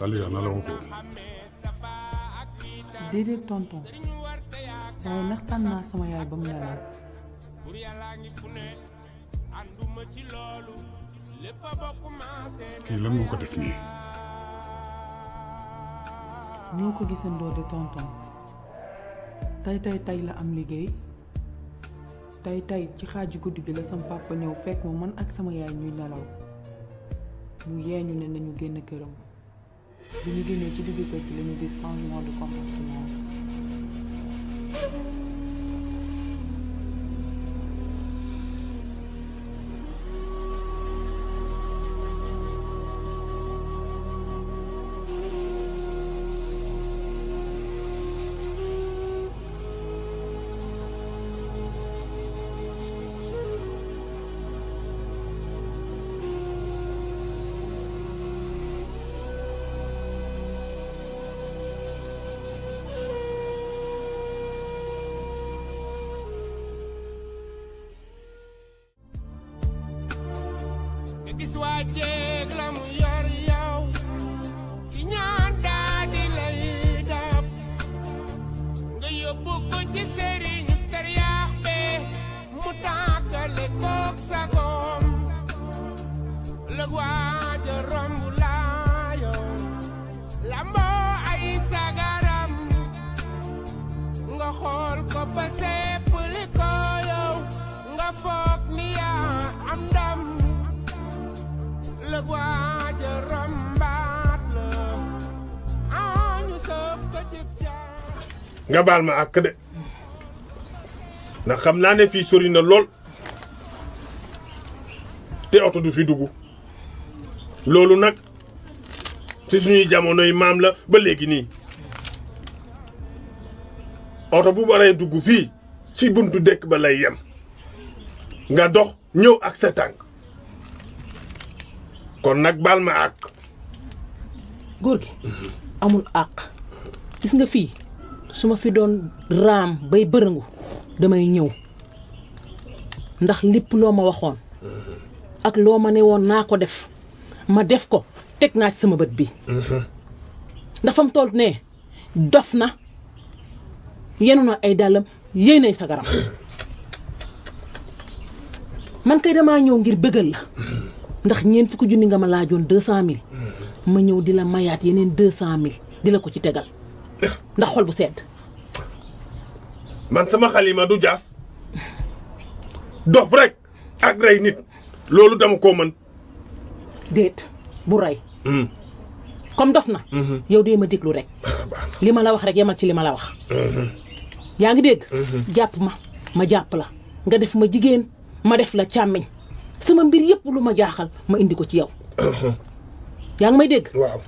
Aliya na la ko déedéet tonton waaye naxtaan naa sama yaay ba mu nelaw kii lan moo ko def nii ñoo ko gisandoo de tonton tey la am liggéey tey ci xaaju guddi bi la sama papa ñëw fekk ma man ak sama yaay ñuy nelaw mu yeeñu ne nañu génn këram bi ñu génnee ci digg kër gi la ñu gis changement de comportement. gis waa jéeg la mu yor yow ci ñaan daa di lay dab nga yóbbu ko ci sëriñu tariyaax be mu tàggale kook sagoom lëg waaja romb laa yow lamboo ay sagaram nga xool ko ba seppali ko yow nga foog ni yaa am ndam lëg waaja rombaat la ñu sëf ko ci nga baal ma àkk de ndax xam naa ne fii sori na lool te oto du fi dugg loolu nag ci suñuy jamonoy maam la ba léegi nii oto bu waree dugg fii ci buntu dëkk ba lay yem nga dox ñëw ak sa tànk kon nag baal ma àq góor gi amul àq gis nga fii su ma fi doon raam bay bërëngu damay ñëw ndax lépp loo ma waxoon ak loo ma ne woon naa ko def ma def ko teg naa ci sama bët bi ndax fam toll ne dof na yenu na ay dàllam yéy nay sagaram man kay damaa ñëw ngir bëggal la ndax ñeent fukki junni nga ma laajoon 200 000 ma ñëw di la mayaat yeneen 200 000 di la ko ci tegal ndax xol bu sedd man sama xalima du jaas dof rek ak rey nit loolu dama koo mën déet bu rey comme dof na yow dee ma déglu rek li ma la wax rek yemal ci li ma la wax yaa ngi dégg jàpp ma jàpp la nga def ma jigéen ma def la càmmiñ sama mbir yëpp lu ma jaaxal ma indi ko ci yow yaa ngi may dégg waaw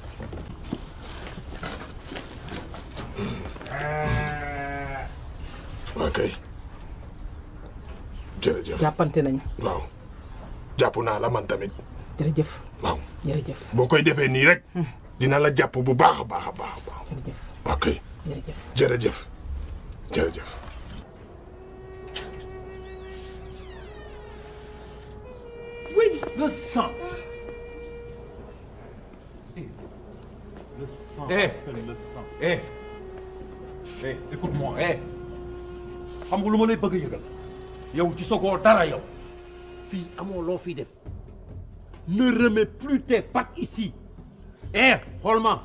ok jërëjëf jàppante nañu waaw jàpp naa la man tamit jërëjëf waaw jërëjëf boo koy defee nii rek dina la jàpp bu baax a baax a baax a baax jërëjëf ok jërëjëf jërëjëf jërëjëf Oui, le sang. Le sang. Le sang. Écoute-moi, xam nga lu ma lay bëgg a yëgal yow ci sogoo dara yow fii amoo loo fii def ne remets plus tes pattes ici xool ma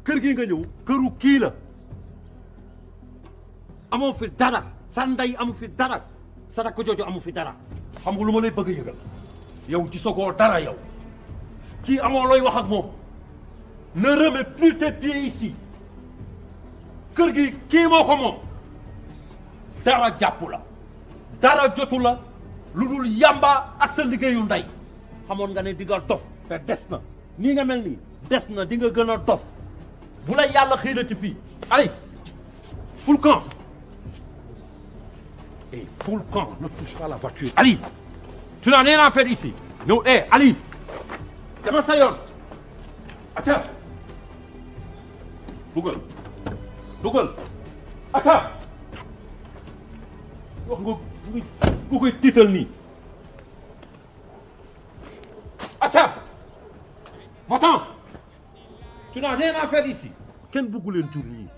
kër gi nga ñëw këru kii la amoo fi dara sa ndey amu fi dara sa rakk jooju amu fi dara xam nga lu ma lay bëgg a yëgal yow ci sogoo dara yow kii amoo looy wax ak moom ne remets plus tes pieds ici kër gi kii moo ko moom dara jàpp la dara jotu la lu dul yamba ak sa liggéeyu ndey xamoon nga ne di nga dof te des na nii nga mel nii des na di nga gën a dof bu la yàlla xëy na ci fii allez pour le camp et pour le camp ne touche pas à la voiture Ali tu n'as rien à faire ici ñëw Ali dama sa yoon aca dugal aka wax nga koy tiital nii aca va-t'en tu n'as rien à faire ici. kenn bëggu leen jur ñii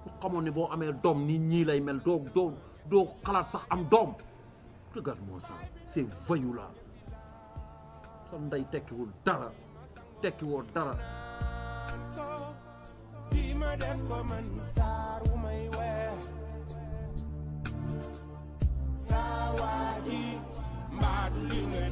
bu xamoon ne boo amee doom ni ñii lay mel doo xalaat sax am doom. regarde-moi ça ces voyous là sa ndey tekkiwul dara tekkiwoo dara. bi ma def ko man saar wu may weer saa waa ji mbaadu li ngay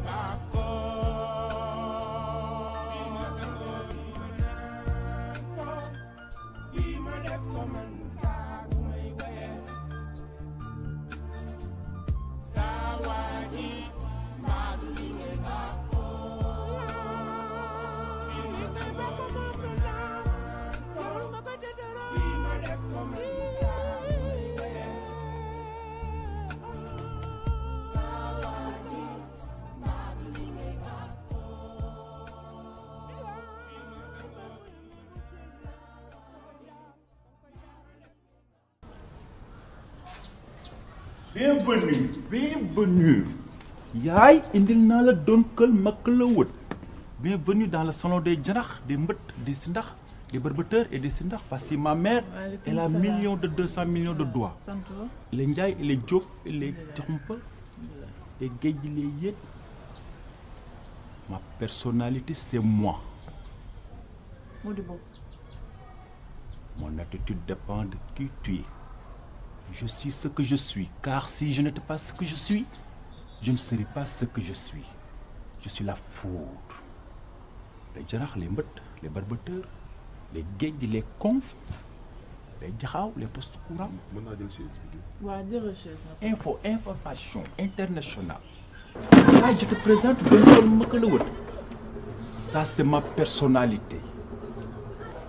Bienvenue. Yaay indil naa la donkal makk la wët. Bienvenue dans le salon des jarax, des mbët, des sindax, des barbateurs et des sindax. Voici ma mère. Elle a 200 millions de doigts. Les Ndiaye et les Diop et les Tikhumpa, les Guèye et les Yet. Ma personnalité, c'est moi. Modibo. Mon attitude dépend de qui tu es. Je suis ce que je suis, car si je n'étais pas ce que je suis, je ne serais pas ce que je suis. Je suis la foudre. Les jarax, les mbët, les barbateurs, les guèye, les cons, les jaxaw, les postes courants. Information internationale. Là, je te présente Donkal Makalawut. Ça, c'est ma personnalité.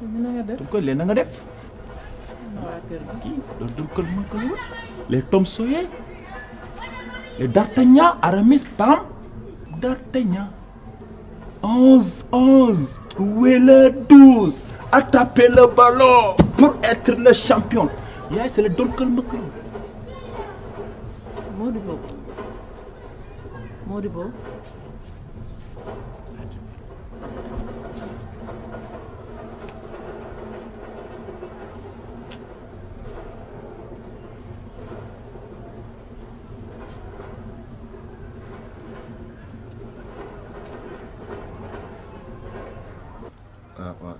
Donkal, les na nga def. Les Tom Sawyer, les D'Artagnan, Aramis, Pam, D'Artagnan. 11-11, où est le 12? Attrapez le ballon pour être le champion. Yeah, c'est le Donkal Makalawut. Modibo.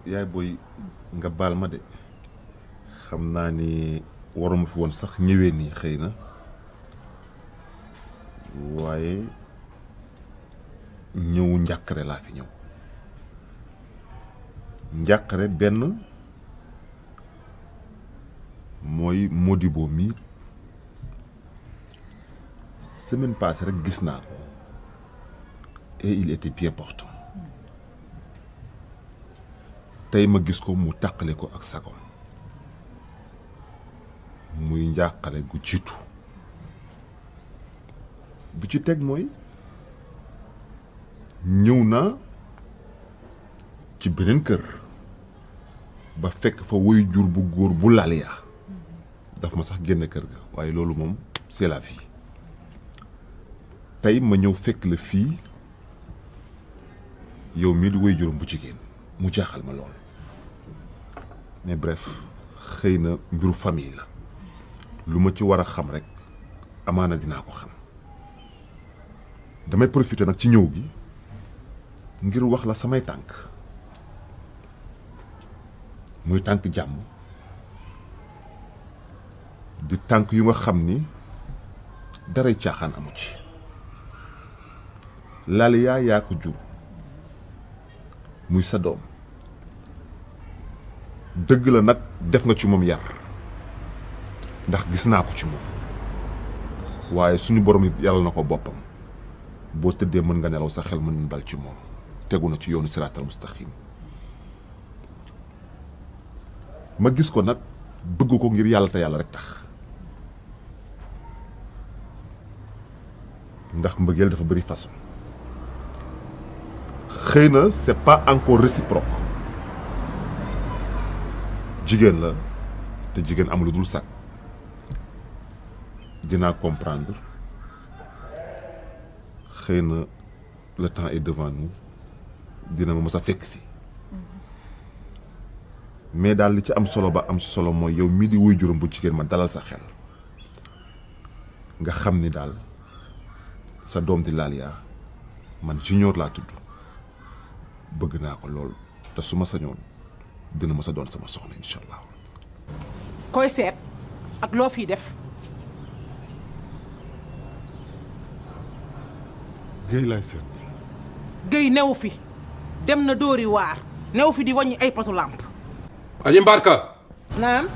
yaay booy nga baal ma de xam naa ni waruma fi woon sax ñëwee nii xëy na waaye ñëw njàqare laa fi ñëw njàqare benn mooy Modibo mi semaine passée rek gis naa ko et il était bien portant tey ma gis ko mu tàqale ko ak sagom muy njàqare gu jiitu bi ci teg mooy ñëw naa ci beneen kër ba fekk fa woy jur bu góor bu laliyaa daf ma sax génn kër ga waaye loolu moom c'est la vie tey ma ñëw fekk la fii yow mii di woy juróom bu jigéen mu jaaxal ma lool mais bref xëy na mbiru famille la lu ma ci war a xam rek amaana dinaa ko xam damay profiter nag ci ñëw gi ngir wax la samay tànk muy tànk jàmm di tànk yu nga xam ni daray caaxaan amu ci Laliya yaa ko jur muy sa doom dëgg la nag def nga ci moom yar ndax gis naa ko ci moom waaye suñu borom it yàlla na ko boppam boo tëddee mën nga nelaw sa xel mën na dal ci moom tegu na ci yoonu siraatal mustaqim ma gis ko nag bëgg ko ngir yàlla te yàlla rek tax ndax mbëggeel dafa bëri façon xëy na c'est pas encore réciproque jigéen la te jigéen amul lu dul sax dinaa comprendre xëy na le temps est devant nous dina ma mës a fekk si mais daal li ci am solo ba am solo mooy yow mii di wuy juróom bu jigéen ma dalal sa xel nga xam ni daal sa doom di Laalia man Junior laa tudd bëgg naa ko lool te su ma sañoon dina ma sa doon sama soxna incha allah. koy seet ak loo fiy def. Guèye laay seet. Guèye newu fi dem na dóori waar newu fi di wàññi ay potu làmp. Aji Mbarka. naam.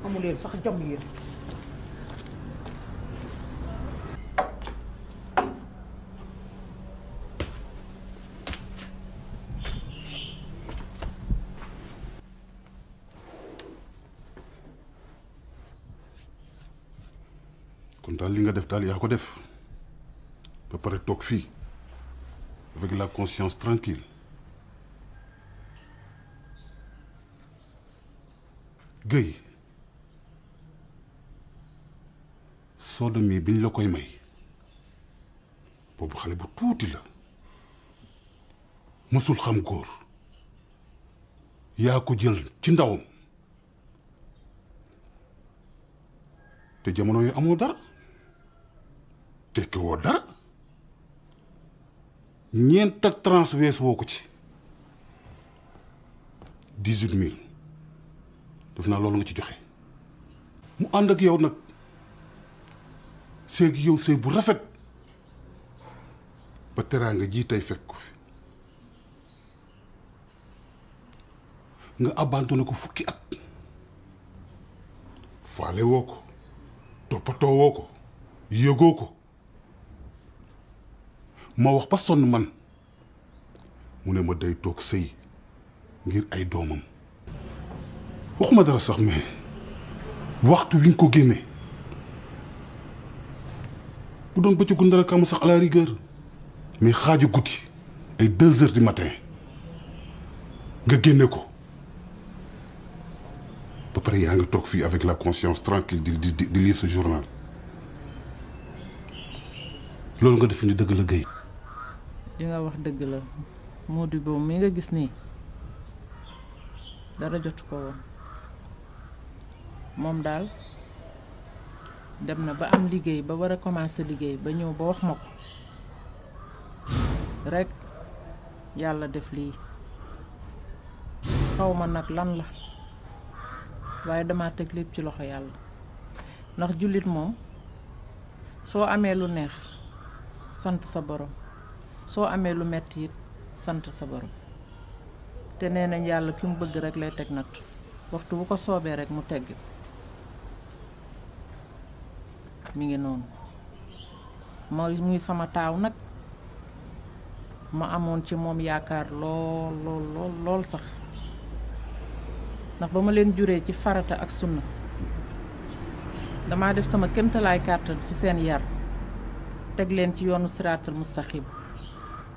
amu leen sax jom yéen. kon daal li nga def daal yaa ko def ba pare toog fii avec la conscience tranquille Guèye Soda mii biñ la koy may boobu xale bu tuuti la mësul xam góor yaa ko jël ci ndawam te jamono yi amoo dara tekki woo dara ñeent ak trans wees woo ko ci 18 000 def naa loolu nga ci joxe mu ànd ak yow nag seeg yow sëy bu rafet ba teraanga ji tey fekk ko fi nga abandonné ko fukki at faale woo ko toppatoo woo ko yëgoo ko ma wax ba sonn man mu ne ma day toog sëy ngir ay doomam waxuma dara sax mais waxtu wi nga ko génnee bu doon bëccëgu ndara kàmm sax à la rigueur mais xaaju guddi ay 2 heures du matin nga génne ko ba pare yaa ngi toog fii avec la conscience tranquille di lire ce journal loolu nga def ni dëgg la Guèye. li nga wax dëgg la Modibo mi nga gis nii dara jotu ko woon moom daal dem na ba am liggéey ba war a commencer liggéey ba ñëw ba wax ma ko rek yàlla def lii xaw ma nag lan la waaye dama teg lépp ci loxo yàlla ndax jullit moom soo amee lu neex sant sa borom soo amee lu metti it sant sa borom te nee nañ yàlla ki mu bëgg rek lay teg natt waxtu bu ko soobee rek mu tegg mi ngi noonu muy sama taaw nag ma amoon ci moom yaakaar lool sax ndax ba ma leen juree ci farata ak sunna damaa def sama kéemtalaay kàttan ci seen yar teg leen ci yoonu siraatal mustaqim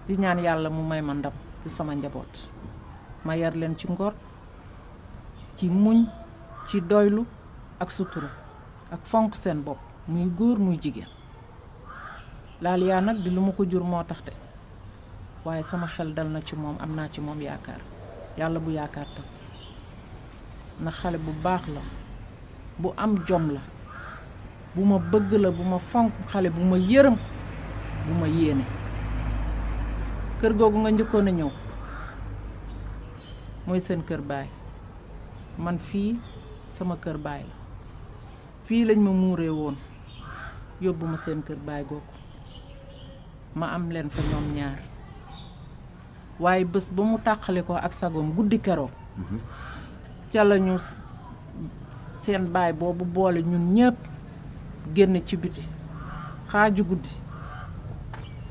di ñaan yàlla mu may ma ndam ci sama njaboot ma yar leen ci ngor ci muñ ci doylu ak sutura ak fonk seen bopp muy góor muy jigéen Laalia nag di lu ma ko jur moo tax de waaye sama xel dal na ci moom am naa ci moom yaakaar yàlla bu yaakaar tas ndax xale bu baax la bu am jom la bu ma bëgg la bu ma fonk xale bu ma yërëm bu ma yéene kër googu nga njëkkoon a ñëw mooy seen kër baay man fii sama kër baay la fii lañ ma muuree woon yóbbu ma seen kër baay googu ma am leen fa ñoom ñaar waaye bés ba mu tàqale ko ak sagoom guddi keroo ca lañu seen baay boobu boole ñun ñëpp génn ci biti xaaju guddi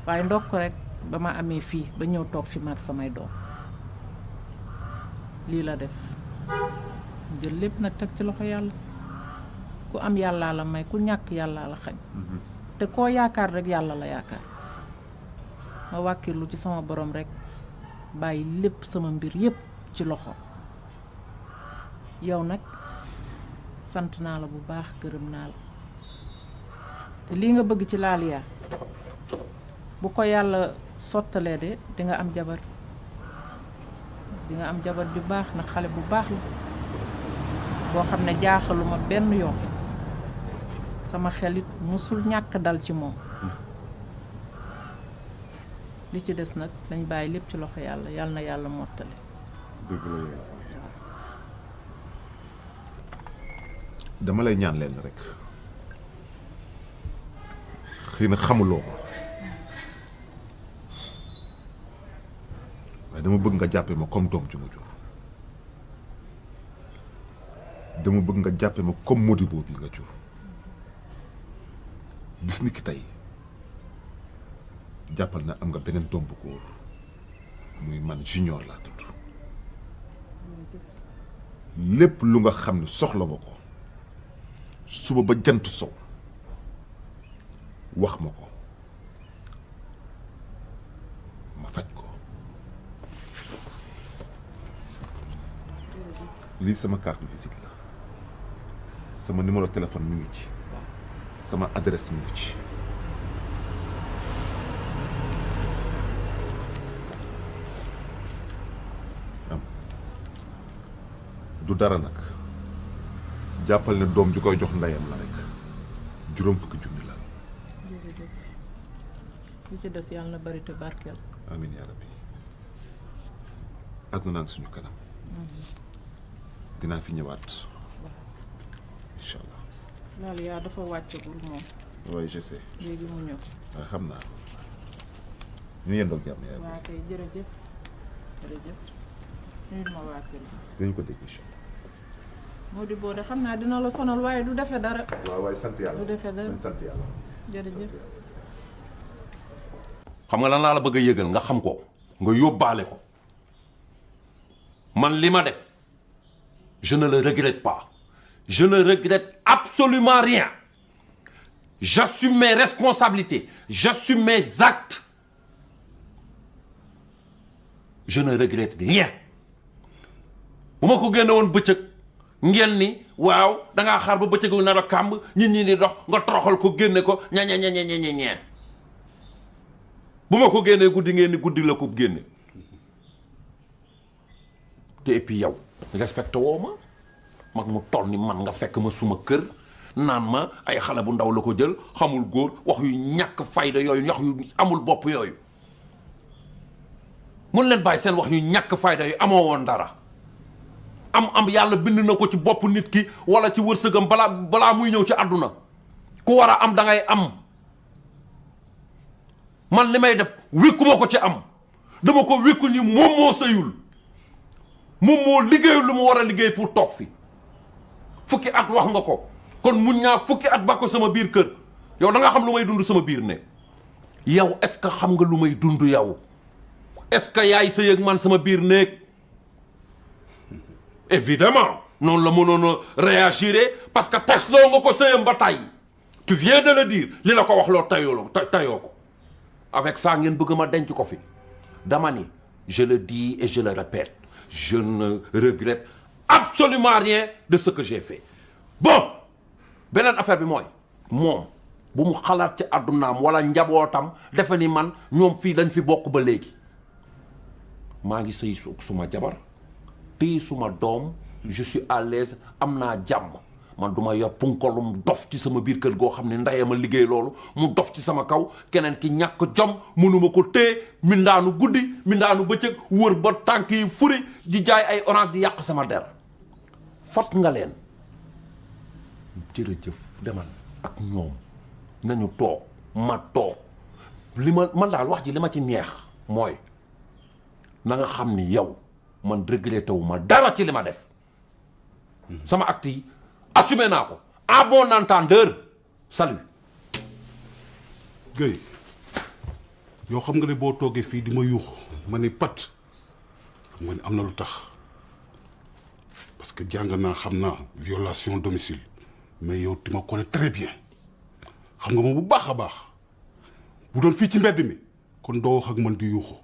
waaye ndokk rek ba ma amee fii ba ñëw toog fi mag samay doom lii la def jël lépp nag teg ci loxo yàlla ku am yàllaa la may ku ñàkk yàllaa la xañ te koo yaakaar rek yàlla la yaakaar ma wàkkirlu ci sama borom rek bàyyi lépp sama mbir yépp ci loxo yow nag sant naa la bu baax gërëm naa la te lii nga bëgg ci Laliya bu ko yàlla sottalee de di nga am jabar ju baax nag xale bu baax la boo xam ne jaaxaluma benn yoon sama xelit musul ñàkk dal ci moom li ci des nag dañ bàyyi lépp ci loxo yàlla yàlla na yàlla mottali dëgg la dama lay ñaan leen rek xëy na xamuloo ko waaye dama bëgg nga jàppe ma comme doom ju ma jur dama bëgg nga jàppe ma comme Modibo bi nga jur bis ni ki tey jàppal na am nga beneen doom bu góor muy man Junior laa tudd lépp lu nga xam ne soxla nga ko suba ba jant sow wax ma ko ma faj ko lii sama carte de visite la sama numéro téléphone mi ngi ci sama adresse mi ngi ci du dara nag jàppal ne doom ju koy jox ndeyam la rek juróom fukki junni la. jërëjëf li ci des yàlla na bari te barkeel. amiin yaa rabbi àdduna ak suñu kanam. dinaa fi ñëwaat. incha allah. Laliya dafa wàccagul moom. oui je sais. léegi mu ñëw. waaw xam naa ñu yendoog jàmm yaa waa kay jërëjëf nuyul ma waa kër gi. dañu ko dégg incha allah. Modibo de xam naa dina la sonal waaye du defe dara. waaw waaye sant yàlla du defe dara sant yàlla. jërëjëf. xam nga lan laa la bëgg a yëgal nga xam ko nga yóbbaale ko man li ma def je ne le regrette pas je ne regrette absolument rien j'assume mes responsabilités j'assume mes actes je ne regrette rien bu ma ko génne woon bëccëg ngeen ni waaw dangaa xaar ba bëccëgu nar a kàmb nit ñi di dox nga toroxal ko génne ko ña bu ma ko génnee guddi ngeen ni guddi la ko génne te et puis yow respecté woo ma mag mu toll ni man nga fekk ma suma kër naan ma ay xale bu ndaw la ko jël xamul góor wax yu ñàkk fayda yooyu wax yu amul bopp yooyu mun leen bàyyi seen wax yu ñàkk fayda yu amoo woon dara am yàlla bind na ko ci bopp nit ki wala ci wërsëgam balaa muy ñëw ci àdduna ku war a am da ngay am man li may def wékku ma ko ci am dama ko wékku ni moom moo sëyul moom moo liggéeyul lu mu war a liggéey pour toog fi fukki at wax nga ko kon muñ naa fukki at ba ko sama biir kër yow da nga xam lu may dund sama biir ne yow est-ce que xam nga lu may dund yow est-ce que yaay sëy ak man sama biir néeg évidemment noonu la mënoon a réagir parce que tax loo nga ko sëyam ba tey tu viens de le dire li la ko wax loo tayoo ko avec ça ngeen bëgg ma denc ko fi dama ni je le dis et je le répète je ne regrette absolument rien de ce que j'ai fait bon beneen affaire bi mooy moom bu mu xalaat ci àddunaam wala njabootam defe ni man ñoom fii dañ fi bokk ba léegi maa ngi sëy suma jabar téye suma doom je suis à l'aise am naa jàmm man du ma yor punkolum dof ci sama biir kër goo xam ne ndeyama liggéey loolu mu dof ci sama kaw keneen ki ñàkk jom mënuma ko téye mindaanu guddi mindaanu bëccëg wër ba tànk yi furi di jaay ay orange di yàq sama der fat nga leen jërëjëf demal ak ñoom nañu toog ma toog li ma man daal wax ji li ma ci neex mooy na nga xam ni yow man regretté wu ma dara ci li ma def sama acte yi assumé naa ko à bon entendeur salut. Guèye yow xam nga ne boo toogee fii di ma yuux ma ni pat xam nga ne am na lu tax parce que jàng naa xam naa violation domicile mais yow tu me connais très bien xam nga moom bu baax a baax bu doon fii ci mbedd mi kon doo wax ak man di yuuxu.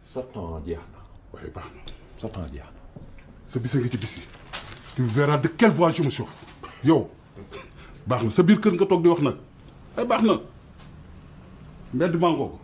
sa temps jeex na. waaye baax na. sa temps jeex na. sa bisa ngi ci bis yi tu verras de quelle voix je me chauffe yow baax na sa biir kër nga toog di wax nag ay baax na mbedd mangoo ko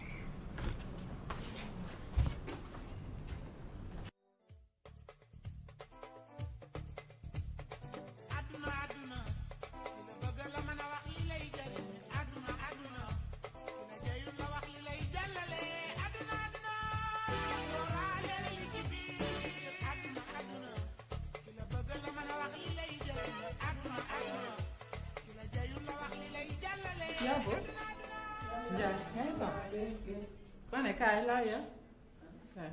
kaay laa ya kaay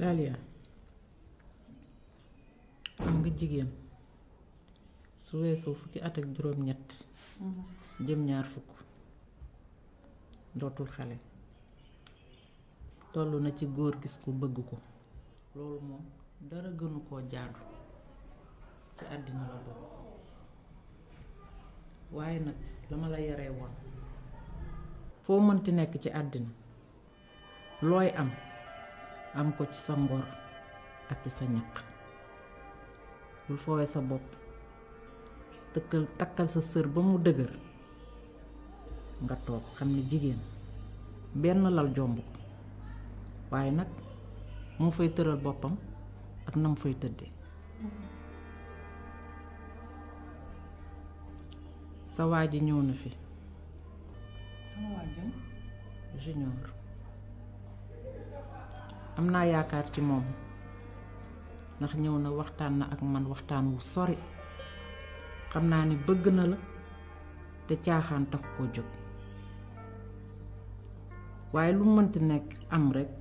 Laalia am nga jigéen su weesoo fukki at ak juróom-ñett jëm ñaar fukk dootul xale toll na ci góor gis ko bëgg ko loolu moom dara gënu koo jaadu ci àddina la bokk waaye nag dama la yaree woon foo mënti nekk ci àddina looy am ko ci sa ngor ak ci sa ñaq bul foowee sa bopp takkal sa sër ba mu dëgër nga toog xam ne jigéen benn lal jomb ko waaye nag moo fay tëral boppam ak nam fay tëdde sa waa ji ñëw na fi sama waa jën Junior am naa yaakaar ci moom ndax ñëw na waxtaan na ak man waxtaan wu sori xam naa ni bëgg na la te caaxaan tax koo jóg waaye lu mënti nekk am rekk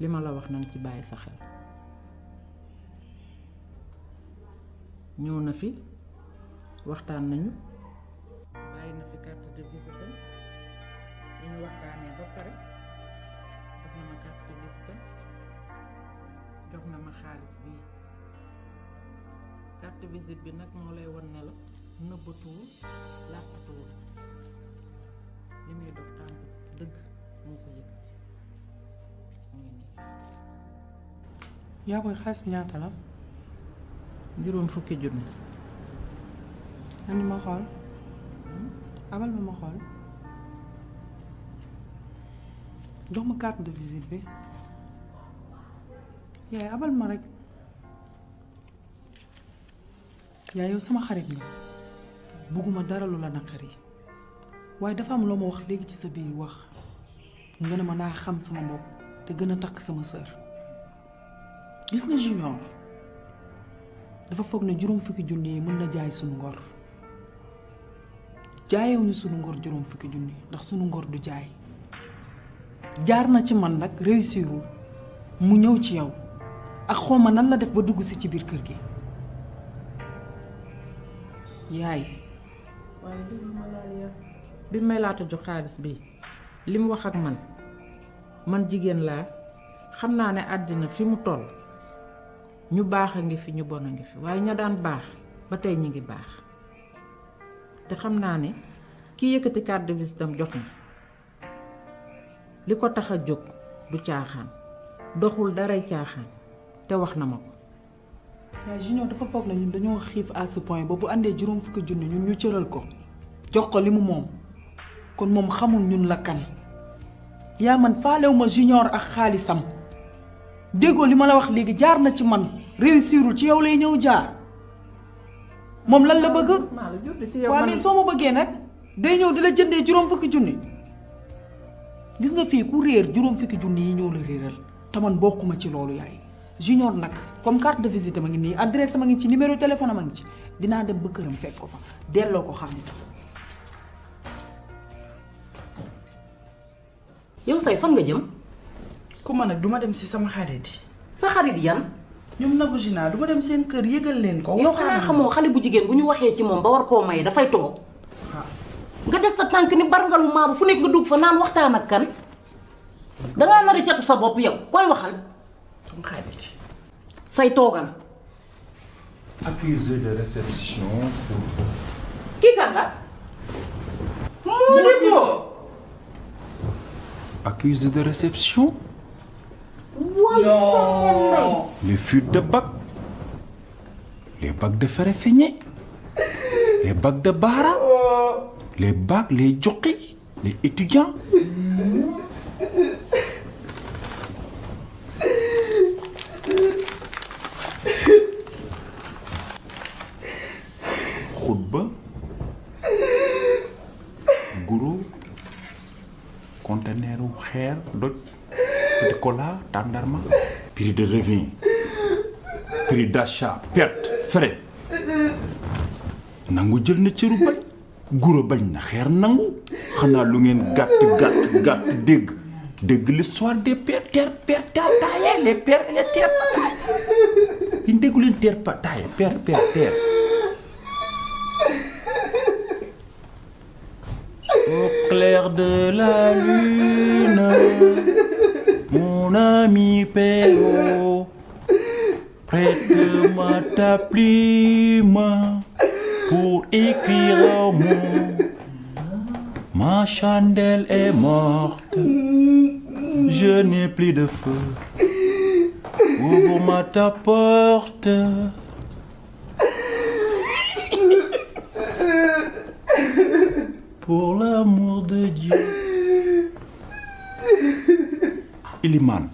li ma la wax nañ ci bàyyi sa xel ñëw na fi waxtaan nañu bàyyi na fi carte de visite li ñu waxtaanee ba pare jox na ma carte de visite jox na ma xaalis bii carte de visite bi nag moo lay won ne la nëbbatuwul làppatuwul li muy dox tànk dëgg moo ko yëkkati mu ngi nii yaa booy xaalis bi ñaata la juróom fukki junni andi ma xool abal ma xool jox ma carte de visite bi yaay abal ma rek yaay yow sama xarit nga bugguma dara lu la naqari waaye dafa am loo ma wax léegi ci sa biir wax nga ne ma naa xam sama bopp te gën a takk sama sër gis nga Junior dafa foog ne juróom fukki junni yi mën na jaay sunu ngor jaayewuñu sunu ngor juróom fukki junni ndax sunu ngor du jaay jaar na ci man nag réussirul mu ñëw ci yow ak xawma nan la def ba dugg si ci biir kër gi yaay waaye déglu ma laa yar bi may laata jox xaalis bi li mu wax ak man jigéen laa xam naa ne àddina fi mu toll ñu baax a ngi fi ñu bon a ngi fi waaye ña daan baax ba tey ñi ngi baax te xam naa ne kii yëkkati carte de visite am jox ma li ko tax a jóg du caaxaan doxul daray caaxaan te wax na ma ko yaay Junior dafa foog na ñun dañoo xiif à ce point ba bu àndee juróom fukki junni ñun ñu cëral ko jox ko li mu moom kon moom xamul ñun la kan yaa man faalew ma Junior ak xaalisam déggoo li ma la wax léegi jaar na ci man réussirul ci yow lay ñëw jaar moom lan la bëgg waaw mais soo ma bëggee nag day ñëw di la jëndee juróom fukki junni gis nga fii ku réer juróom fukki junni yi ñëw la réeral te man bokkuma ci loolu yaay Junior nag comme carte de visite ma ngi nii adresse ma ngi ci numéro téléphone ma ngi ci dinaa dem ba këram fekk ko fa delloo ko xaalis. yow say fan nga jëm. ku ma nag duma dem si sama xarit yi. sa xarit yan. ñoom Nabou Gina duma dem seen kër yëgal leen ko. yow xanaa xamoo xale bu jigéen bu ñu waxee ci moom ba war koo maye dafay toog. nga des sa tànk ni barngalu maabu fu nekk nga dugg fa naan waxtaan ak kan. dangaa nar a catu sa bopp yow koy waxal. sama xarit. say toogal. Accusé de réception pour... kii kan la. Accusé de réception. Non. Les fuites de bac. Les bacs de Ferefigné. Les bacs de Bara. Les bacs, les jokis. Les étudiants. Khutba. Guru. Conteneur u xeer doj petit cola tàndarma prix de revient prix d'achat perte frais nangu jël na cëru bañ guro bañ na xeer nangu xanaa lu ngeen gàtt dégg l'histoire des pères terre taillé les pères et les terres taillé yi déggu leen terre taillé père terre au clair de la lune, mon ami Péro, prête-moi ta plume pour écrire un mot. Ma chandelle est morte, je n'ai plus de feu. Ouvre-moi ta porte. Pour l'amour de Dieu. Iliman,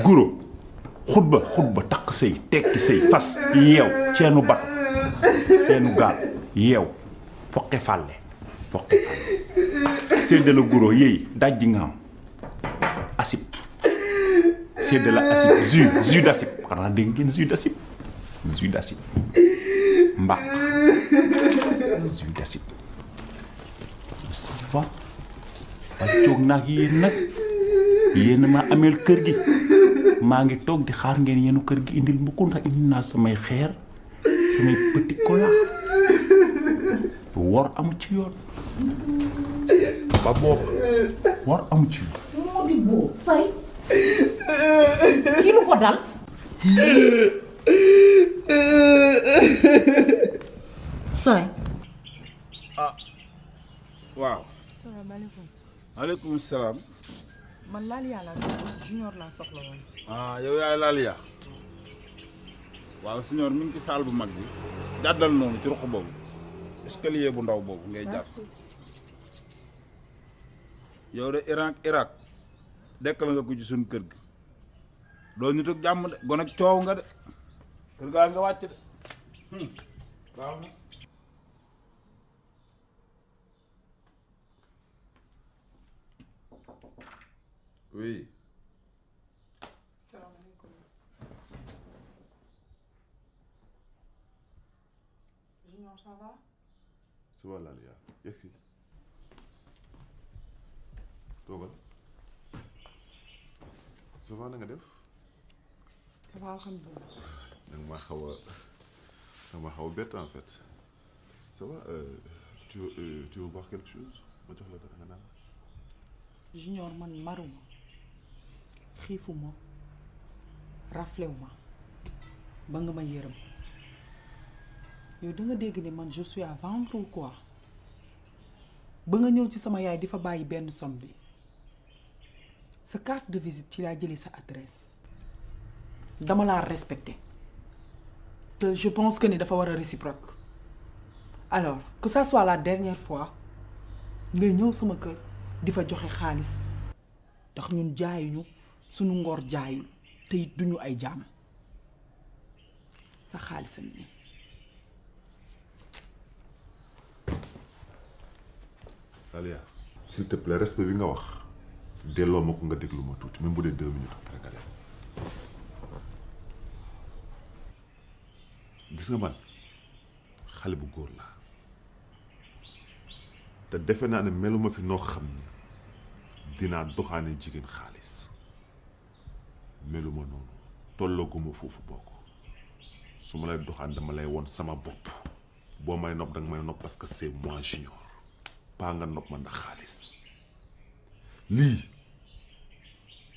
Guro, xutba takk sëy tekki sëy fas yeew ceenu bat ceenu gaal yeew foqe fàlle séddale Guro yéey dajji nga am asib séddale asib jus d'acide xanaa dégg ngeen jus d'acide mbaq jus d'acide va ba jóg nag yéen ma ameel kër gi maa ngi toog di xaar ngeen yenu kër gi indil ma ko ndax indi naa samay xeer samay petit cola wor amu ci yoon ba boobu wor amu ci yoon moo di boo say kii lu ko dal say waaw. salaamaaleykum. maaleykum salaam. man Laliya laa junior laa soxla woon. yow yaay Laliya. waaw junior mi ngi ci salle bu mag bi. jàddal noonu ci ruq boobu. escalier bu ndaw boobu ngay jàpp. yow de Irak dekkal nga ko ci suñu kër gi. doo ñu toog jàmm de gon ak coow nga de. kër gaa nga wàcc de. waaw. Oui. salaamaaleykum. Junior ça va. Ça va Laliya yegsi toogal. ça va na nga def. ça va alhamdulilah. nag maa xaw a bett en fait. ça va tu veux boire quelque chose ma jox la dara nga naan. Junior man maruma xiifuma raflewuma ba nga ma yërëm yow da nga dégg ne man je suis à vendre ou quoi ba nga ñëw ci sama yaay di fa bàyyi benn somme bi sa carte de visite ci laa jëlee sa adresse dama laa respecté te je pense que ni dafa war a réciproque alors que ça soit la dernière fois ngay ñëw sama kër di fa joxe xaalis ndax ñun jaayuñu suñu ngor jaayul te it duñu ay jaam sa xaalisam ni Laliya s'il te plaît respect bi nga wax delloo ma ko nga déglu ma tuuti même bu dee 2 minutes après nga dem gis nga man xale bu góor la te defe naa ne meluma fi noo xam ni dinaa doxaane jigéen xaalis meluma noonu tollooguma foofu bokk su ma lay doxaan dama lay won sama bopp boo may nopp danga may nopp parce que c'est moi junior paa nga nopp ma ndax xaalis lii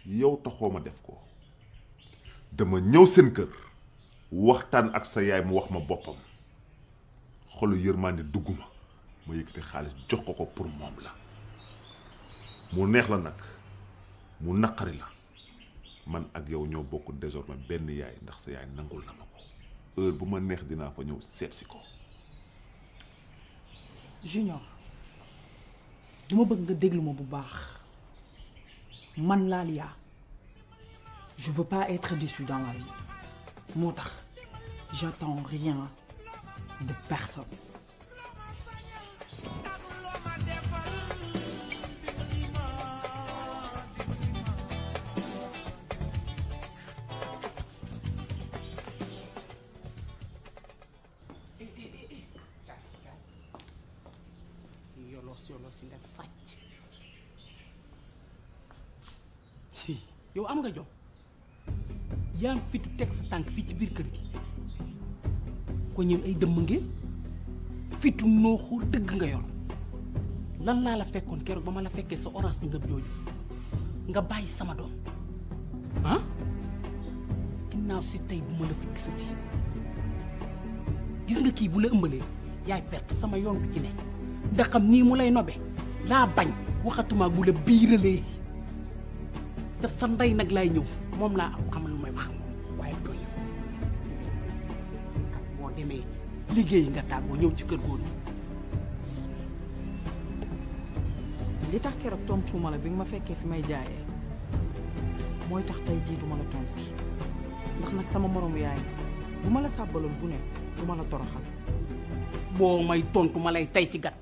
yow taxoo ma def ko dama ñëw seen kër waxtaan ak sa yaay mu wax ma boppam xolu yërmande dugg ma ma yëkkati xaalis jox ko pour moom la mu neex la nag mu naqari la man ak yow ñoo bokk désormais benn yaay ndax sa yaay nangul na ma ko heure bu ma neex dinaa fa ñëw seet si ko. Junior dama bëgg nga déglu ma bu baax man laa Lia je veux pas être déçue dans la vie moo tax j'attends rien de personne. yolos nga sàcc yow am nga jom yaa am fitu teg sa tànk fii ci biir kër gi ko ñeen ay dëmm ngeen fitu nooxul dëgg nga yor lan laa la fekkoon keroog ba ma la fekkee sa orange ngëb jooju nga bàyyi sama doom ah ginnaaw si tey bu ma la fi gisati gis nga kii bu la ëmbalee yaay perte sama yoon bi ci ne ndax xam nii mu lay nobe laa bañ waxatuma bu la biiralee te sa ndey nag laay ñëw moom laa am xamal lu may wax moom waaye doy boo demee liggéey nga tàggoo ñëw ci kër góor ñi. li tax keroog tontuuma la bi nga ma fekkee fi may jaayee mooy tax tey jii duma la tontu ndax nag sama moromu yaay bu ma la sàbbaloon bu ne du ma la toroxal. boo may tontu ma lay tey ci gat